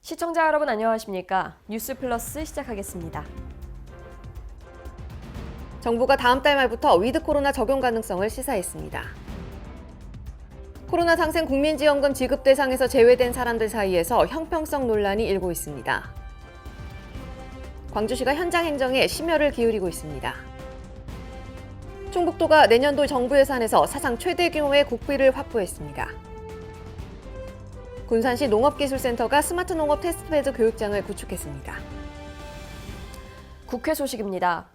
시청자 여러분 안녕하십니까? 뉴스 플러스 시작하겠습니다. 정부가 다음 달 말부터 위드 코로나 적용 가능성을 시사했습니다. 코로나 상생 국민지원금 지급 대상에서 제외된 사람들 사이에서 형평성 논란이 일고 있습니다. 광주시가 현장 행정에 심혈을 기울이고 있습니다. 충북도가 내년도 정부 예산에서 사상 최대 규모의 국비를 확보했습니다. 군산시 농업기술센터가 스마트 농업 테스트베드 교육장을 구축했습니다. 국회 소식입니다.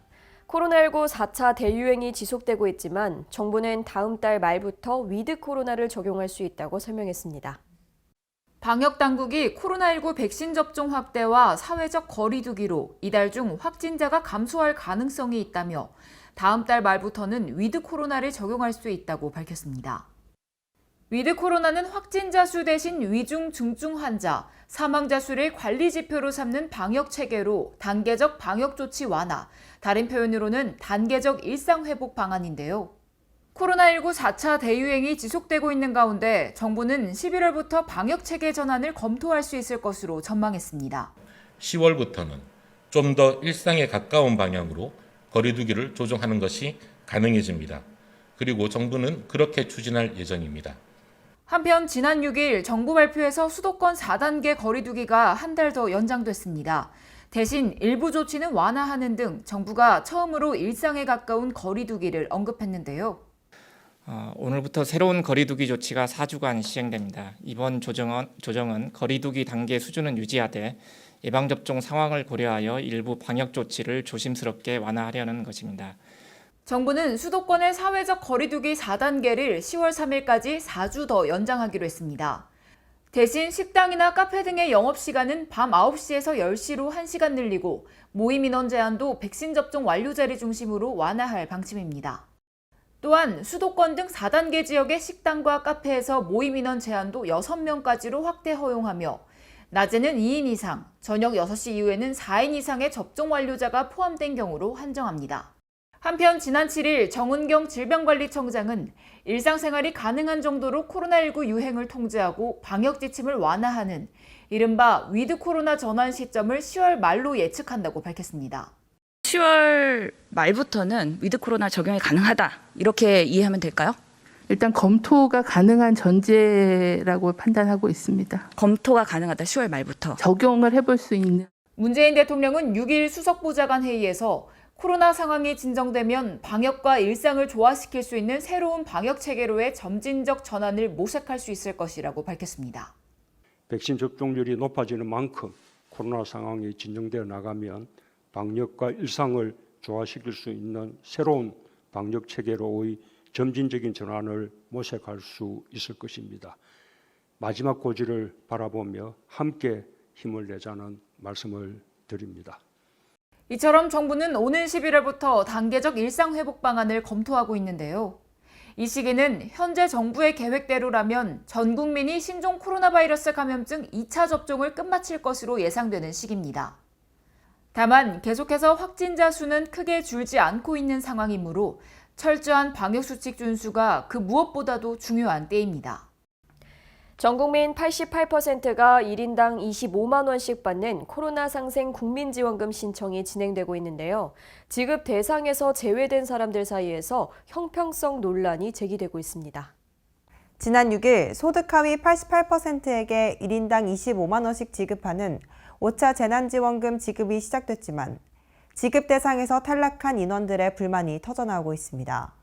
코로나19 4차 대유행이 지속되고 있지만 정부는 다음 달 말부터 위드 코로나를 적용할 수 있다고 설명했습니다. 방역당국이 코로나19 백신 접종 확대와 사회적 거리 두기로 이달 중 확진자가 감소할 가능성이 있다며 다음 달 말부터는 위드 코로나를 적용할 수 있다고 밝혔습니다. 위드 코로나는 확진자 수 대신 위중, 중증 환자, 사망자 수를 관리 지표로 삼는 방역 체계로 단계적 방역 조치 완화, 다른 표현으로는 단계적 일상 회복 방안인데요. 코로나19 4차 대유행이 지속되고 있는 가운데 정부는 11월부터 방역 체계 전환을 검토할 수 있을 것으로 전망했습니다. 10월부터는 좀 더 일상에 가까운 방향으로 거리두기를 조정하는 것이 가능해집니다. 그리고 정부는 그렇게 추진할 예정입니다. 한편 지난 6일 정부 발표에서 수도권 4단계 거리두기가 한 달 더 연장됐습니다. 대신 일부 조치는 완화하는 등 정부가 처음으로 일상에 가까운 거리두기를 언급했는데요. 오늘부터 새로운 거리두기 조치가 4주간 시행됩니다. 이번 조정은 거리두기 단계 수준은 유지하되 예방접종 상황을 고려하여 일부 방역 조치를 조심스럽게 완화하려는 것입니다. 정부는 수도권의 사회적 거리두기 4단계를 10월 3일까지 4주 더 연장하기로 했습니다. 대신 식당이나 카페 등의 영업시간은 밤 9시에서 10시로 1시간 늘리고 모임 인원 제한도 백신 접종 완료자를 중심으로 완화할 방침입니다. 또한 수도권 등 4단계 지역의 식당과 카페에서 모임 인원 제한도 6명까지로 확대 허용하며 낮에는 2인 이상, 저녁 6시 이후에는 4인 이상의 접종 완료자가 포함된 경우로 한정합니다. 한편 지난 7일 정은경 질병관리청장은 일상생활이 가능한 정도로 코로나19 유행을 통제하고 방역 지침을 완화하는 이른바 위드 코로나 전환 시점을 10월 말로 예측한다고 밝혔습니다. 10월 말부터는 위드 코로나 적용이 가능하다. 이렇게 이해하면 될까요? 일단 검토가 가능한 전제라고 판단하고 있습니다. 검토가 가능하다. 10월 말부터. 적용을 해볼 수 있는. 문재인 대통령은 6일 수석보좌관 회의에서 코로나 상황이 진정되면 방역과 일상을 조화시킬 수 있는 새로운 방역 체계로의 점진적 전환을 모색할 수 있을 것이라고 밝혔습니다. 백신 접종률이 높아지는 만큼 코로나 상황이 진정되어 나가면 방역과 일상을 조화시킬 수 있는 새로운 방역 체계로의 점진적인 전환을 모색할 수 있을 것입니다. 마지막 고지를 바라보며 함께 힘을 내자는 말씀을 드립니다. 이처럼 정부는 오는 11월부터 단계적 일상 회복 방안을 검토하고 있는데요. 이 시기는 현재 정부의 계획대로라면 전 국민이 신종 코로나 바이러스 감염증 2차 접종을 끝마칠 것으로 예상되는 시기입니다. 다만 계속해서 확진자 수는 크게 줄지 않고 있는 상황이므로 철저한 방역수칙 준수가 그 무엇보다도 중요한 때입니다. 전 국민 88%가 1인당 25만 원씩 받는 코로나 상생 국민지원금 신청이 진행되고 있는데요. 지급 대상에서 제외된 사람들 사이에서 형평성 논란이 제기되고 있습니다. 지난 6일 소득 하위 88%에게 1인당 25만 원씩 지급하는 5차 재난지원금 지급이 시작됐지만 지급 대상에서 탈락한 인원들의 불만이 터져나오고 있습니다.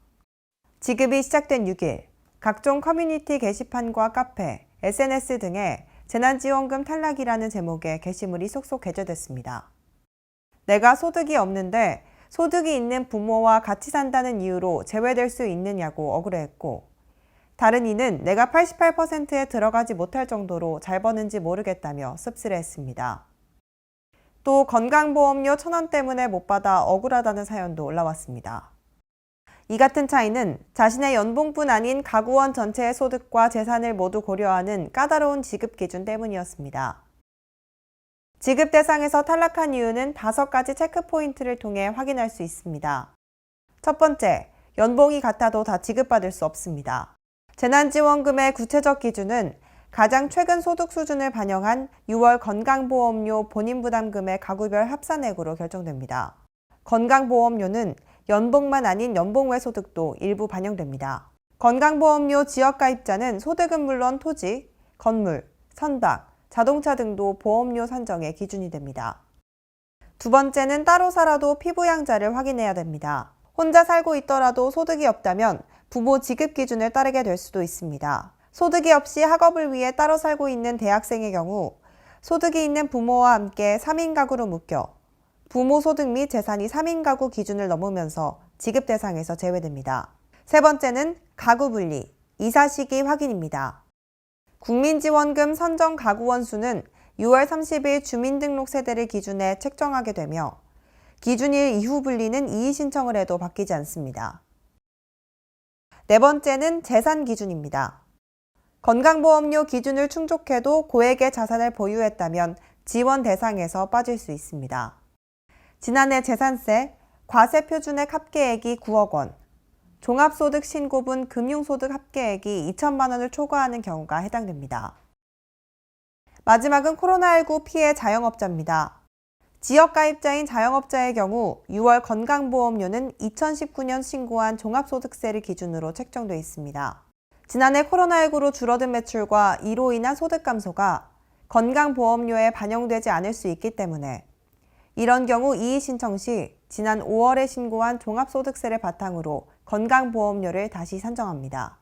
지급이 시작된 6일, 각종 커뮤니티 게시판과 카페, SNS 등에 재난지원금 탈락이라는 제목의 게시물이 속속 게재됐습니다. 내가 소득이 없는데 소득이 있는 부모와 같이 산다는 이유로 제외될 수 있느냐고 억울해했고, 다른 이는 내가 88%에 들어가지 못할 정도로 잘 버는지 모르겠다며 씁쓸해했습니다. 또 건강보험료 1,000원 때문에 못 받아 억울하다는 사연도 올라왔습니다. 이 같은 차이는 자신의 연봉뿐 아닌 가구원 전체의 소득과 재산을 모두 고려하는 까다로운 지급 기준 때문이었습니다. 지급 대상에서 탈락한 이유는 5가지 체크포인트를 통해 확인할 수 있습니다. 첫 번째, 연봉이 같아도 다 지급받을 수 없습니다. 재난지원금의 구체적 기준은 가장 최근 소득 수준을 반영한 6월 건강보험료 본인부담금의 가구별 합산액으로 결정됩니다. 건강보험료는 연봉만 아닌 연봉 외 소득도 일부 반영됩니다. 건강보험료 지역가입자는 소득은 물론 토지, 건물, 선박, 자동차 등도 보험료 산정의 기준이 됩니다. 두 번째는 따로 살아도 피부양자를 확인해야 됩니다. 혼자 살고 있더라도 소득이 없다면 부모 지급 기준을 따르게 될 수도 있습니다. 소득이 없이 학업을 위해 따로 살고 있는 대학생의 경우 소득이 있는 부모와 함께 3인 가구로 묶여 부모 소득 및 재산이 3인 가구 기준을 넘으면서 지급 대상에서 제외됩니다. 세 번째는 가구 분리, 이사 시기 확인입니다. 국민지원금 선정 가구 원수는 6월 30일 주민등록 세대를 기준에 책정하게 되며 기준일 이후 분리는 이의 신청을 해도 바뀌지 않습니다. 네 번째는 재산 기준입니다. 건강보험료 기준을 충족해도 고액의 자산을 보유했다면 지원 대상에서 빠질 수 있습니다. 지난해 재산세, 과세 표준액 합계액이 9억 원, 종합소득 신고분 금융소득 합계액이 2천만 원을 초과하는 경우가 해당됩니다. 마지막은 코로나19 피해 자영업자입니다. 지역가입자인 자영업자의 경우 6월 건강보험료는 2019년 신고한 종합소득세를 기준으로 책정돼 있습니다. 지난해 코로나19로 줄어든 매출과 이로 인한 소득 감소가 건강보험료에 반영되지 않을 수 있기 때문에 이런 경우 이의 신청 시 지난 5월에 신고한 종합소득세를 바탕으로 건강보험료를 다시 산정합니다.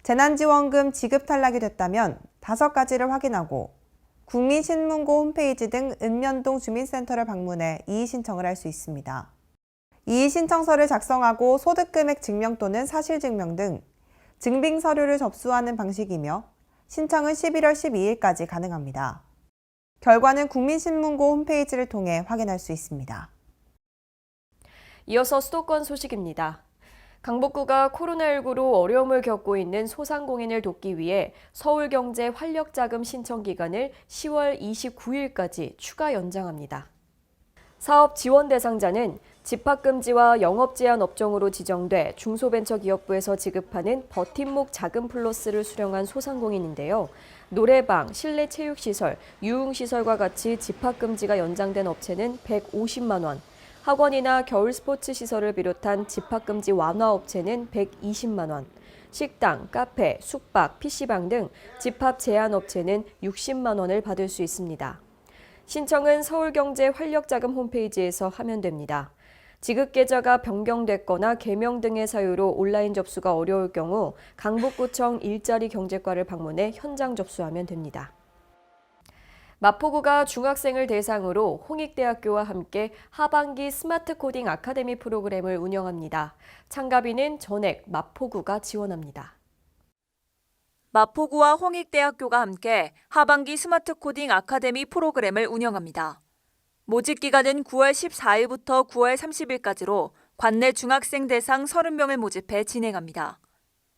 재난지원금 지급 탈락이 됐다면 5가지를 확인하고 국민신문고 홈페이지 등 읍면동 주민센터를 방문해 이의 신청을 할 수 있습니다. 이의 신청서를 작성하고 소득금액 증명 또는 사실증명 등 증빙 서류를 접수하는 방식이며 신청은 11월 12일까지 가능합니다. 결과는 국민신문고 홈페이지를 통해 확인할 수 있습니다. 이어서 수도권 소식입니다. 강북구가 코로나19로 어려움을 겪고 있는 소상공인을 돕기 위해 서울경제 활력자금 신청 기간을 10월 29일까지 추가 연장합니다. 사업 지원 대상자는 집합금지와 영업제한 업종으로 지정돼 중소벤처기업부에서 지급하는 버팀목 자금 플러스를 수령한 소상공인인데요. 노래방, 실내 체육시설, 유흥시설과 같이 집합금지가 연장된 업체는 150만 원, 학원이나 겨울 스포츠 시설을 비롯한 집합금지 완화 업체는 120만 원, 식당, 카페, 숙박, PC방 등 집합 제한 업체는 60만 원을 받을 수 있습니다. 신청은 서울경제 활력자금 홈페이지에서 하면 됩니다. 지급 계좌가 변경됐거나 개명 등의 사유로 온라인 접수가 어려울 경우 강북구청 일자리 경제과를 방문해 현장 접수하면 됩니다. 마포구가 중학생을 대상으로 홍익대학교와 함께 하반기 스마트 코딩 아카데미 프로그램을 운영합니다. 참가비는 전액 마포구가 지원합니다. 마포구와 홍익대학교가 함께 하반기 스마트 코딩 아카데미 프로그램을 운영합니다. 모집 기간은 9월 14일부터 9월 30일까지로 관내 중학생 대상 30명을 모집해 진행합니다.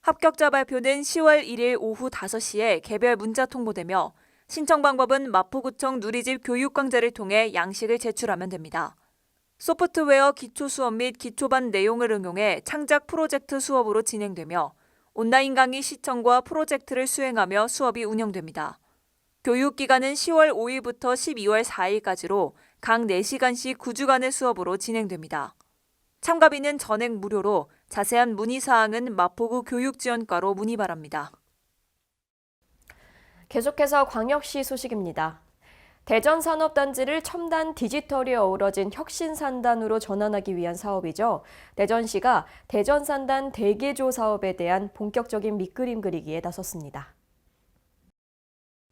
합격자 발표는 10월 1일 오후 5시에 개별 문자 통보되며 신청 방법은 마포구청 누리집 교육강좌를 통해 양식을 제출하면 됩니다. 소프트웨어 기초 수업 및 기초반 내용을 응용해 창작 프로젝트 수업으로 진행되며 온라인 강의 시청과 프로젝트를 수행하며 수업이 운영됩니다. 교육기간은 10월 5일부터 12월 4일까지로 각 4시간씩 9주간의 수업으로 진행됩니다. 참가비는 전액 무료로 자세한 문의사항은 마포구 교육지원과로 문의 바랍니다. 계속해서 광역시 소식입니다. 대전산업단지를 첨단 디지털이 어우러진 혁신산단으로 전환하기 위한 사업이죠. 대전시가 대전산단 대개조 사업에 대한 본격적인 밑그림 그리기에 나섰습니다.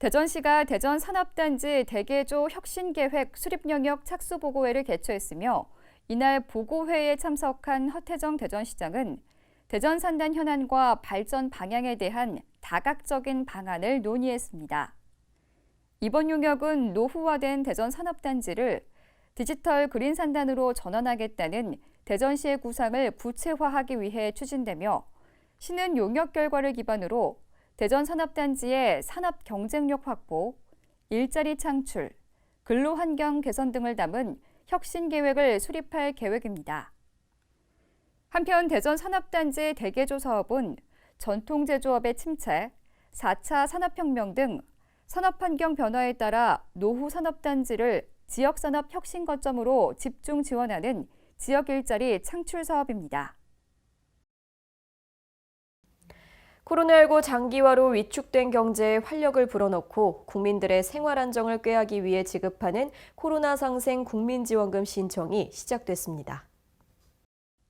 대전시가 대전산업단지 대개조 혁신계획 수립영역 착수보고회를 개최했으며 이날 보고회에 참석한 허태정 대전시장은 대전산단 현안과 발전 방향에 대한 다각적인 방안을 논의했습니다. 이번 용역은 노후화된 대전산업단지를 디지털 그린산단으로 전환하겠다는 대전시의 구상을 구체화하기 위해 추진되며 시는 용역 결과를 기반으로 대전산업단지의 산업 경쟁력 확보, 일자리 창출, 근로환경 개선 등을 담은 혁신 계획을 수립할 계획입니다. 한편 대전산업단지 대개조 사업은 전통제조업의 침체, 4차 산업혁명 등 산업환경 변화에 따라 노후 산업단지를 지역산업 혁신 거점으로 집중 지원하는 지역 일자리 창출 사업입니다. 코로나19 장기화로 위축된 경제에 활력을 불어넣고 국민들의 생활 안정을 꾀하기 위해 지급하는 코로나 상생 국민지원금 신청이 시작됐습니다.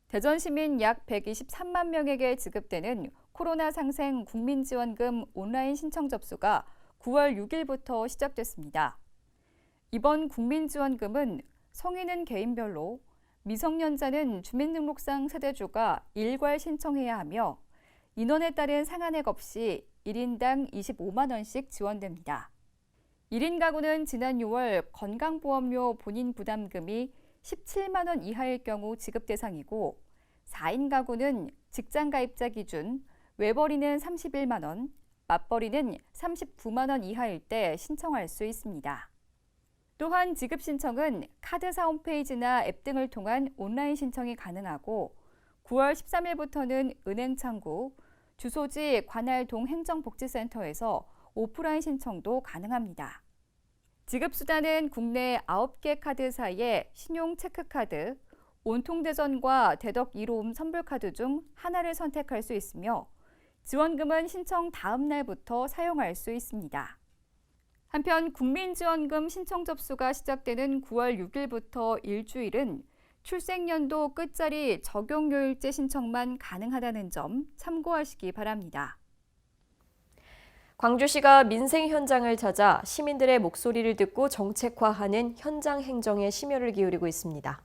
대전 시민 약 123만 명에게 지급되는 코로나 상생 국민지원금 온라인 신청 접수가 9월 6일부터 시작됐습니다. 이번 국민지원금은 성인은 개인별로, 미성년자는 주민등록상 세대주가 일괄 신청해야 하며 인원에 따른 상한액 없이 1인당 25만 원씩 지원됩니다. 1인 가구는 지난 6월 건강보험료 본인 부담금이 17만 원 이하일 경우 지급 대상이고 4인 가구는 직장 가입자 기준 외벌이는 31만 원, 맞벌이는 39만 원 이하일 때 신청할 수 있습니다. 또한 지급 신청은 카드사 홈페이지나 앱 등을 통한 온라인 신청이 가능하고 9월 13일부터는 은행 창구, 주소지 관할동 행정복지센터에서 오프라인 신청도 가능합니다. 지급 수단은 국내 9개 카드사의 신용 체크카드, 온통대전과 대덕 1호음 선불카드 중 하나를 선택할 수 있으며 지원금은 신청 다음 날부터 사용할 수 있습니다. 한편 국민지원금 신청 접수가 시작되는 9월 6일부터 일주일은 출생연도 끝자리 적용요일제 신청만 가능하다는 점 참고하시기 바랍니다. 광주시가 민생 현장을 찾아 시민들의 목소리를 듣고 정책화하는 현장 행정에 심혈을 기울이고 있습니다.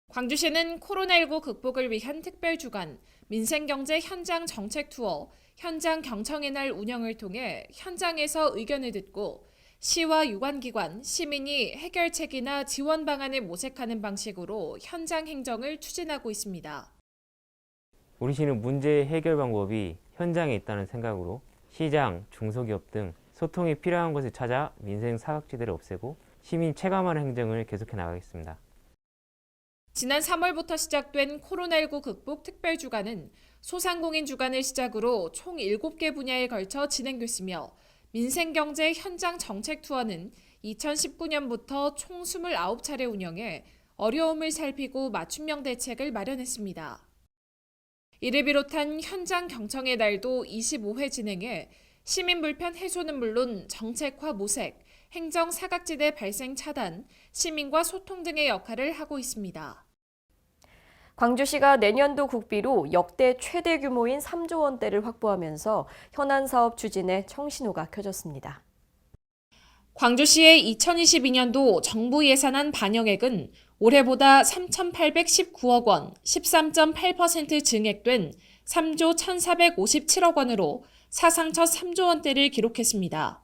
광주시는 코로나19 극복을 위한 특별주간 민생경제 현장 정책 투어, 현장 경청의 날 운영을 통해 현장에서 의견을 듣고 시와 유관기관, 시민이 해결책이나 지원 방안을 모색하는 방식으로 현장 행정을 추진하고 있습니다. 우리 시는 문제 해결 방법이 현장에 있다는 생각으로 시장, 중소기업 등 소통이 필요한 곳을 찾아 민생 사각지대를 없애고 시민 체감하는 행정을 계속해 나가겠습니다. 지난 3월부터 시작된 코로나19 극복 특별주간은 소상공인 주간을 시작으로 총 7개 분야에 걸쳐 진행됐으며 민생경제 현장 정책 투어는 2019년부터 총 29차례 운영해 어려움을 살피고 맞춤형 대책을 마련했습니다. 이를 비롯한 현장 경청의 날도 25회 진행해 시민 불편 해소는 물론 정책화 모색, 행정 사각지대 발생 차단, 시민과 소통 등의 역할을 하고 있습니다. 광주시가 내년도 국비로 역대 최대 규모인 3조 원대를 확보하면서 현안 사업 추진에 청신호가 켜졌습니다. 광주시의 2022년도 정부 예산안 반영액은 올해보다 3,819억 원, 13.8% 증액된 3조 1,457억 원으로 사상 첫 3조 원대를 기록했습니다.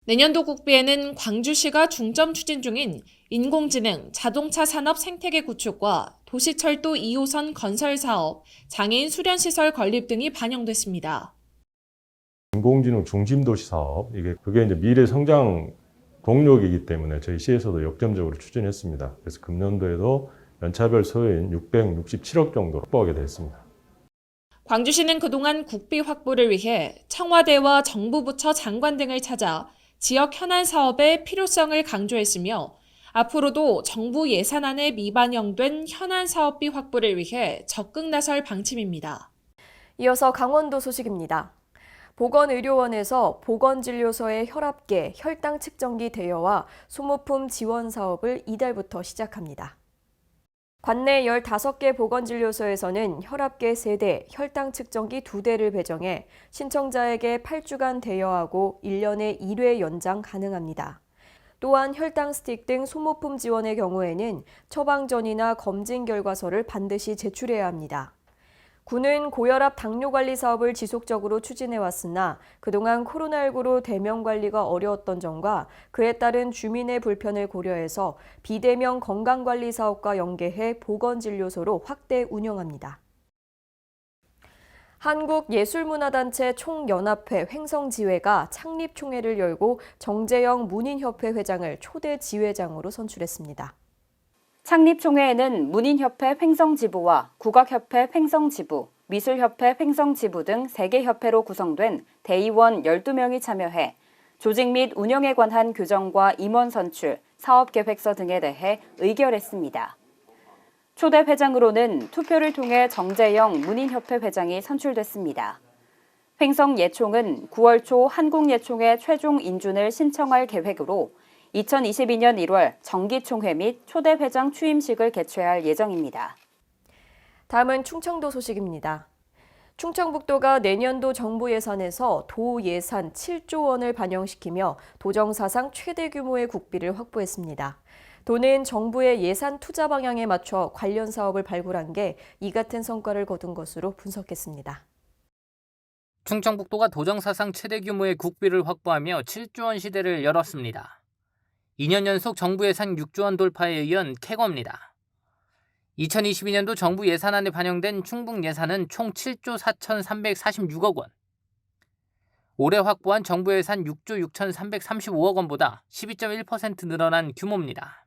내년도 국비에는 광주시가 중점 추진 중인 인공지능, 자동차 산업 생태계 구축과 도시철도 2호선 건설 사업, 장애인 수련시설 건립 등이 반영됐습니다. 인공지능 중심도시 사업, 그게 이제 미래 성장 동력이기 때문에 저희 시에서도 역점적으로 추진했습니다. 그래서 금년도에도 연차별 소요인 667억 정도 확보하게 됐습니다. 광주시는 그동안 국비 확보를 위해 청와대와 정부 부처 장관 등을 찾아 지역 현안 사업의 필요성을 강조했으며 앞으로도 정부 예산안에 미반영된 현안 사업비 확보를 위해 적극 나설 방침입니다. 이어서 강원도 소식입니다. 보건의료원에서 보건진료소의 혈압계, 혈당 측정기 대여와 소모품 지원 사업을 이달부터 시작합니다. 관내 15개 보건진료소에서는 혈압계 3대, 혈당 측정기 2대를 배정해 신청자에게 8주간 대여하고 1년에 1회 연장 가능합니다. 또한 혈당 스틱 등 소모품 지원의 경우에는 처방전이나 검진 결과서를 반드시 제출해야 합니다. 구는 고혈압 당뇨 관리 사업을 지속적으로 추진해왔으나 그동안 코로나19로 대면 관리가 어려웠던 점과 그에 따른 주민의 불편을 고려해서 비대면 건강관리 사업과 연계해 보건진료소로 확대 운영합니다. 한국예술문화단체 총연합회 횡성지회가 창립총회를 열고 정재영 문인협회 회장을 초대 지회장으로 선출했습니다. 창립총회에는 문인협회 횡성지부와 국악협회 횡성지부, 미술협회, 횡성지부 등 3개 협회로 구성된 대의원 12명이 참여해 조직 및 운영에 관한 규정과 임원 선출, 사업계획서 등에 대해 의결했습니다. 초대 회장으로는 투표를 통해 정재영 문인협회 회장이 선출됐습니다. 횡성예총은 9월 초 한국예총에 최종 인준을 신청할 계획으로 2022년 1월 정기총회 및 초대 회장 취임식을 개최할 예정입니다. 다음은 충청도 소식입니다. 충청북도가 내년도 정부 예산에서 도 예산 7조 원을 반영시키며 도정 사상 최대 규모의 국비를 확보했습니다. 도는 정부의 예산 투자 방향에 맞춰 관련 사업을 발굴한 게 이 같은 성과를 거둔 것으로 분석했습니다. 충청북도가 도정 사상 최대 규모의 국비를 확보하며 7조 원 시대를 열었습니다. 2년 연속 정부 예산 6조 원 돌파에 이은 쾌거입니다. 2022년도 정부 예산안에 반영된 충북 예산은 총 7조 4,346억 원. 올해 확보한 정부 예산 6조 6,335억 원보다 12.1% 늘어난 규모입니다.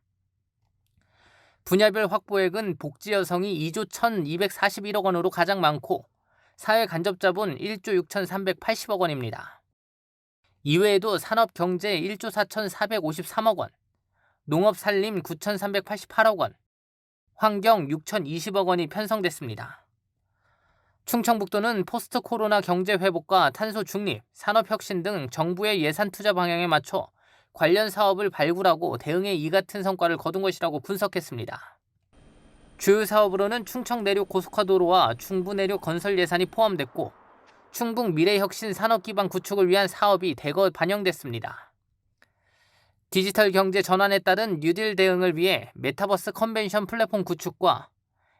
분야별 확보액은 복지 여성이 2조 1,241억 원으로 가장 많고 사회 간접 자본 1조 6,380억 원입니다. 이외에도 산업 경제 1조 4,453억 원, 농업 산림 9,388억 원, 환경 6,020억 원이 편성됐습니다. 충청북도는 포스트 코로나 경제 회복과 탄소 중립, 산업 혁신 등 정부의 예산 투자 방향에 맞춰 관련 사업을 발굴하고 대응에 이 같은 성과를 거둔 것이라고 분석했습니다. 주요 사업으로는 충청 내륙 고속화도로와 충부 내륙 건설 예산이 포함됐고 충북 미래혁신 산업 기반 구축을 위한 사업이 대거 반영됐습니다. 디지털 경제 전환에 따른 뉴딜 대응을 위해 메타버스 컨벤션 플랫폼 구축과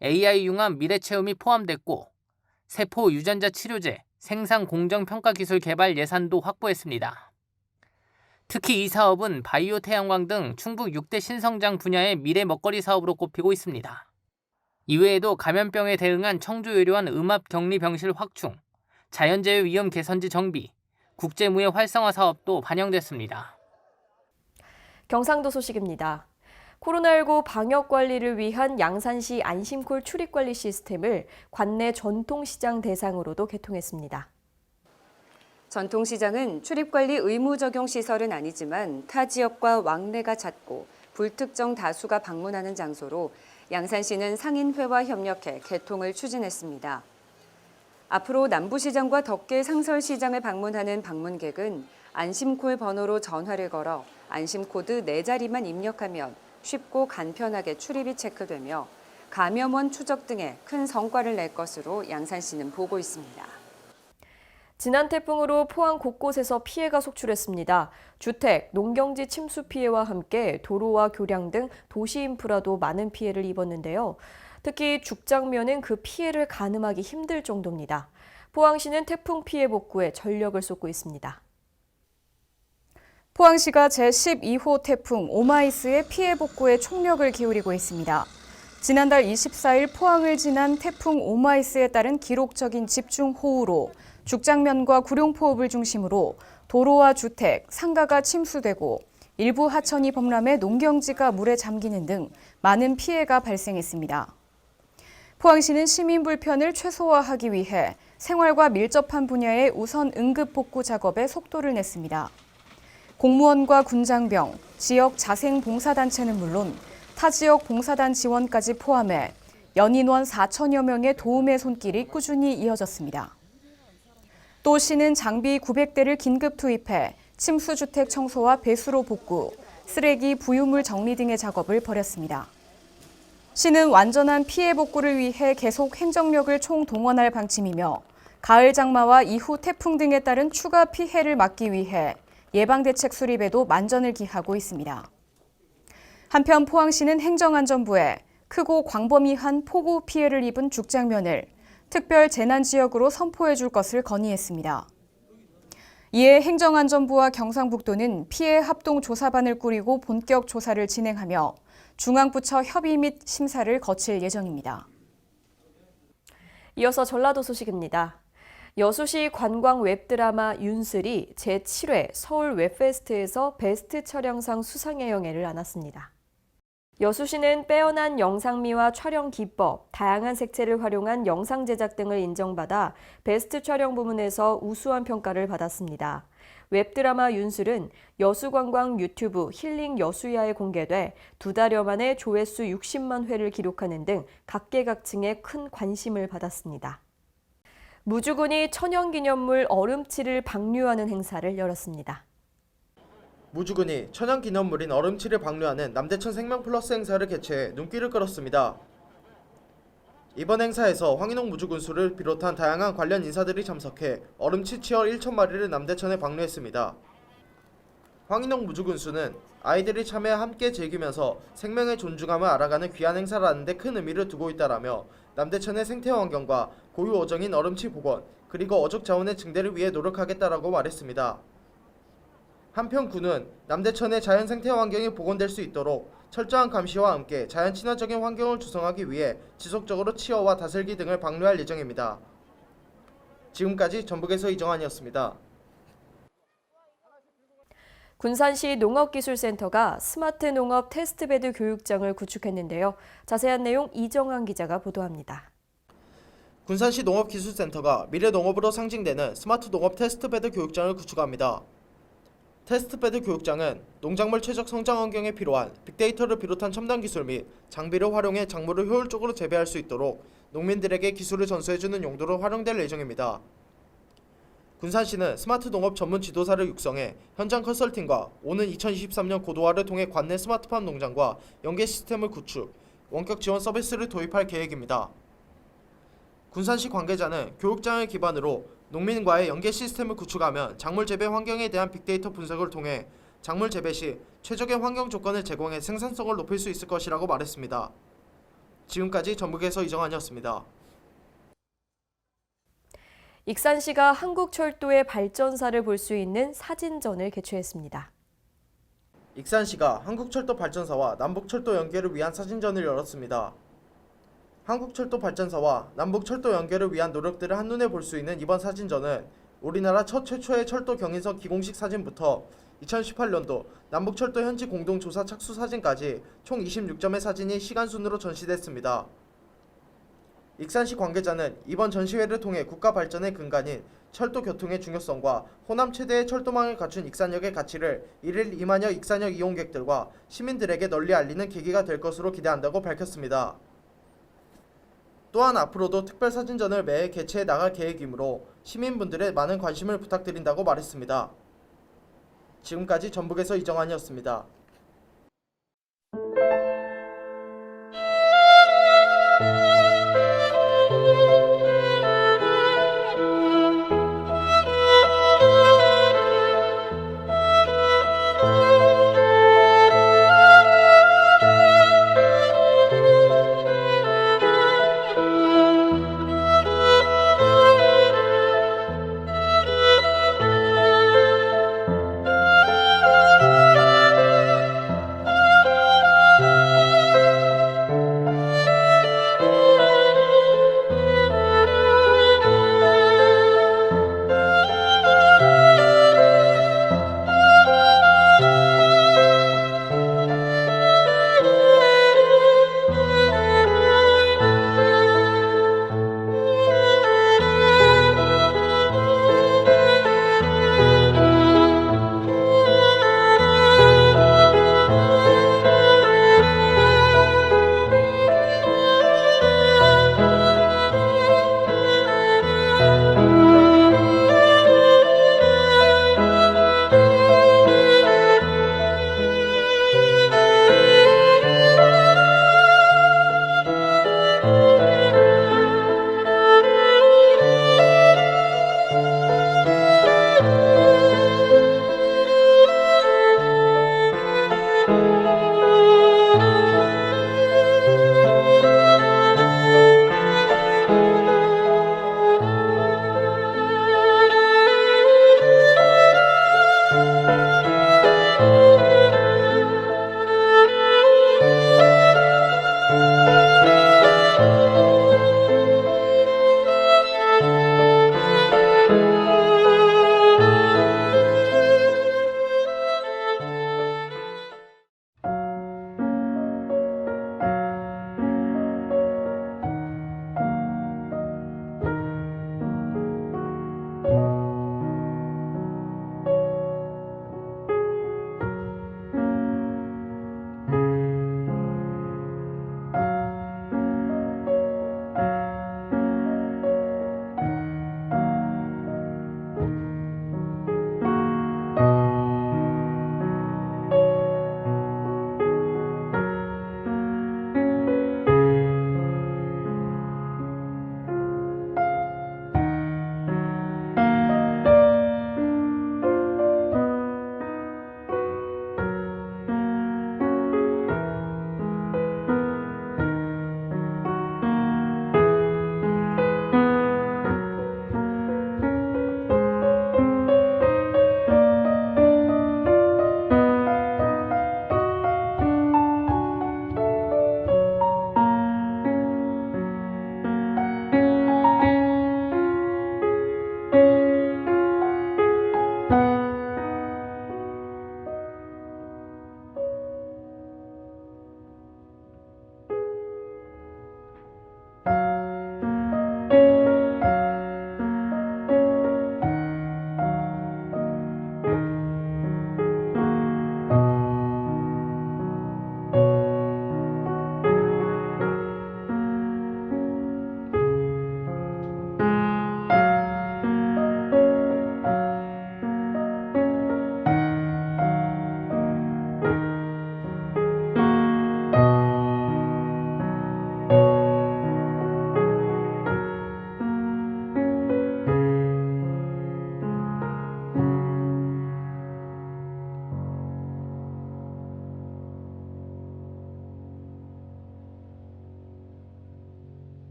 AI 융합 미래체험이 포함됐고 세포 유전자 치료제, 생산 공정 평가 기술 개발 예산도 확보했습니다. 특히 이 사업은 바이오 태양광 등 충북 6대 신성장 분야의 미래 먹거리 사업으로 꼽히고 있습니다. 이외에도 감염병에 대응한 청주의료원 음압격리병실 확충, 자연재해 위험 개선지 정비, 국제무예 활성화 사업도 반영됐습니다. 경상도 소식입니다. 코로나19 방역 관리를 위한 양산시 안심콜 출입관리 시스템을 관내 전통시장 대상으로도 개통했습니다. 전통시장은 출입관리 의무 적용 시설은 아니지만 타 지역과 왕래가 잦고 불특정 다수가 방문하는 장소로 양산시는 상인회와 협력해 개통을 추진했습니다. 앞으로 남부시장과 덕계 상설시장을 방문하는 방문객은 안심콜 번호로 전화를 걸어 안심코드 4자리만 입력하면 쉽고 간편하게 출입이 체크되며 감염원 추적 등에 큰 성과를 낼 것으로 양산시는 보고 있습니다. 지난 태풍으로 포항 곳곳에서 피해가 속출했습니다. 주택, 농경지 침수 피해와 함께 도로와 교량 등 도시 인프라도 많은 피해를 입었는데요. 특히 죽장면은 그 피해를 가늠하기 힘들 정도입니다. 포항시는 태풍 피해 복구에 전력을 쏟고 있습니다. 포항시가 제12호 태풍 오마이스의 피해 복구에 총력을 기울이고 있습니다. 지난달 24일 포항을 지난 태풍 오마이스에 따른 기록적인 집중호우로 죽장면과 구룡포읍을 중심으로 도로와 주택, 상가가 침수되고 일부 하천이 범람해 농경지가 물에 잠기는 등 많은 피해가 발생했습니다. 포항시는 시민 불편을 최소화하기 위해 생활과 밀접한 분야의 우선 응급 복구 작업에 속도를 냈습니다. 공무원과 군장병, 지역 자생봉사단체는 물론 타 지역 봉사단 지원까지 포함해 연인원 4천여 명의 도움의 손길이 꾸준히 이어졌습니다. 또 시는 장비 900대를 긴급 투입해 침수주택 청소와 배수로 복구, 쓰레기, 부유물 정리 등의 작업을 벌였습니다. 시는 완전한 피해 복구를 위해 계속 행정력을 총동원할 방침이며 가을 장마와 이후 태풍 등에 따른 추가 피해를 막기 위해 예방대책 수립에도 만전을 기하고 있습니다. 한편 포항시는 행정안전부에 크고 광범위한 폭우 피해를 입은 죽장면을 특별 재난지역으로 선포해 줄 것을 건의했습니다. 이에 행정안전부와 경상북도는 피해 합동조사반을 꾸리고 본격 조사를 진행하며 중앙부처 협의 및 심사를 거칠 예정입니다. 이어서 전라도 소식입니다. 여수시 관광 웹드라마 윤슬이 제7회 서울 웹페스트에서 베스트 촬영상 수상의 영예를 안았습니다. 여수시는 빼어난 영상미와 촬영 기법, 다양한 색채를 활용한 영상 제작 등을 인정받아 베스트 촬영 부문에서 우수한 평가를 받았습니다. 웹드라마 윤술은 여수관광 유튜브 힐링 여수야에 공개돼 2달여 만에 조회수 60만 회를 기록하는 등 각계각층의 큰 관심을 받았습니다. 무주군이 천연기념물 얼음치를 방류하는 행사를 열었습니다. 무주군이 천연기념물인 얼음치를 방류하는 남대천 생명플러스 행사를 개최해 눈길을 끌었습니다. 이번 행사에서 황인홍 무주군수를 비롯한 다양한 관련 인사들이 참석해 얼음치 치어 1,000마리를 남대천에 방류했습니다. 황인홍 무주군수는 아이들이 참여 함께 즐기면서 생명의 존중함을 알아가는 귀한 행사라는 데 큰 의미를 두고 있다라며 남대천의 생태환경과 고유 어종인 얼음치 복원 그리고 어족 자원의 증대를 위해 노력하겠다라고 말했습니다. 한편 군은 남대천의 자연 생태 환경이 복원될 수 있도록 철저한 감시와 함께 자연 친화적인 환경을 조성하기 위해 지속적으로 치어와 다슬기 등을 방류할 예정입니다. 지금까지 전북에서 이정환이었습니다. 군산시 농업기술센터가 스마트 농업 테스트베드 교육장을 구축했는데요. 자세한 내용 이정환 기자가 보도합니다. 군산시 농업기술센터가 미래농업으로 상징되는 스마트 농업 테스트베드 교육장을 구축합니다. 테스트베드 교육장은 농작물 최적 성장 환경에 필요한 빅데이터를 비롯한 첨단 기술 및 장비를 활용해 작물을 효율적으로 재배할 수 있도록 농민들에게 기술을 전수해주는 용도로 활용될 예정입니다. 군산시는 스마트 농업 전문 지도사를 육성해 현장 컨설팅과 오는 2023년 고도화를 통해 관내 스마트팜 농장과 연계 시스템을 구축, 원격 지원 서비스를 도입할 계획입니다. 군산시 관계자는 교육장을 기반으로 농민과의 연계 시스템을 구축하면 작물 재배 환경에 대한 빅데이터 분석을 통해 작물 재배 시 최적의 환경 조건을 제공해 생산성을 높일 수 있을 것이라고 말했습니다. 지금까지 전북에서 이정환이었습니다. 익산시가 한국철도의 발전사를 볼 수 있는 사진전을 개최했습니다. 익산시가 한국철도 발전사와 남북철도 연계를 위한 사진전을 열었습니다. 한국철도 발전사와 남북철도 연계를 위한 노력들을 한눈에 볼 수 있는 이번 사진전은 우리나라 최초의 철도 경인선 기공식 사진부터 2018년도 남북철도 현지 공동조사 착수 사진까지 총 26점의 사진이 시간순으로 전시됐습니다. 익산시 관계자는 이번 전시회를 통해 국가 발전의 근간인 철도 교통의 중요성과 호남 최대의 철도망을 갖춘 익산역의 가치를 1일 2만여 익산역 이용객들과 시민들에게 널리 알리는 계기가 될 것으로 기대한다고 밝혔습니다. 또한 앞으로도 특별사진전을 매해 개최해 나갈 계획이므로 시민분들의 많은 관심을 부탁드린다고 말했습니다. 지금까지 전북에서 이정환이었습니다.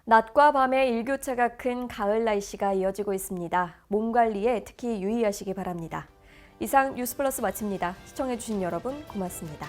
낮과 밤의 일교차가 큰 가을 날씨가 이어지고 있습니다. 몸 관리에 특히 유의하시기 바랍니다. 이상 뉴스플러스 마칩니다. 시청해주신 여러분 고맙습니다.